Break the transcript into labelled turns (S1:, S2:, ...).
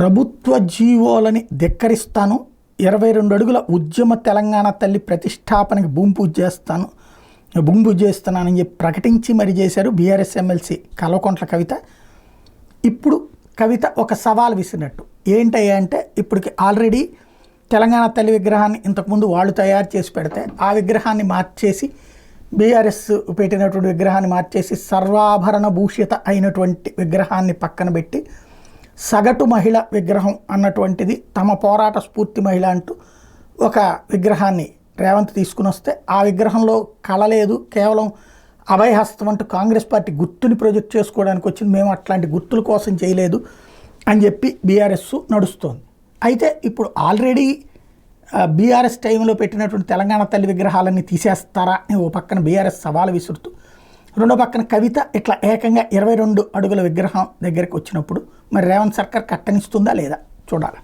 S1: ప్రభుత్వ జీవోలని ధిక్కరిస్తాను, 22 అడుగుల ఉద్యమ తెలంగాణ తల్లి ప్రతిష్టాపనకి భూమి పూజ చేస్తున్నానని చెప్పి ప్రకటించి మరి చేశారు బీఆర్ఎస్ ఎమ్మెల్సీ కల్వకుంట్ల కవిత. ఇప్పుడు కవిత ఒక సవాల్ విసిరినట్టు ఏంటయ్యా అంటే, ఇప్పటికి ఆల్రెడీ తెలంగాణ తల్లి విగ్రహాన్ని ఇంతకుముందు వాళ్ళు తయారు చేసి పెడితే ఆ విగ్రహాన్ని మార్చేసి బీఆర్ఎస్ పెట్టినటువంటి విగ్రహాన్ని మార్చేసి సర్వాభరణ భూషిత అయినటువంటి విగ్రహాన్ని పక్కన పెట్టి సగటు మహిళ విగ్రహం అన్నటువంటిది తమ పోరాట స్ఫూర్తి మహిళ అంటూ ఒక విగ్రహాన్ని రేవంత్ తీసుకుని వస్తే ఆ విగ్రహంలో కళ లేదు, కేవలం అభయహస్తం అంటూ కాంగ్రెస్ పార్టీ గుర్తుని ప్రొజెక్ట్ చేసుకోవడానికి వచ్చింది, మేము అట్లాంటి గుర్తుల కోసం చేయలేదు అని చెప్పి బీఆర్ఎస్ నడుస్తోంది. అయితే ఇప్పుడు ఆల్రెడీ బీఆర్ఎస్ టైంలో పెట్టినటువంటి తెలంగాణ తల్లి విగ్రహాలన్నీ తీసేస్తారా అని ఓ పక్కన బీఆర్ఎస్ సవాలు విసురుతూ, రెండో పక్కన కవిత ఇట్లా ఏకంగా 22 అడుగుల విగ్రహం దగ్గరికి వచ్చినప్పుడు మరి రేవంత్ సర్కార్ కట్టనిస్తుందా లేదా చూడాలి.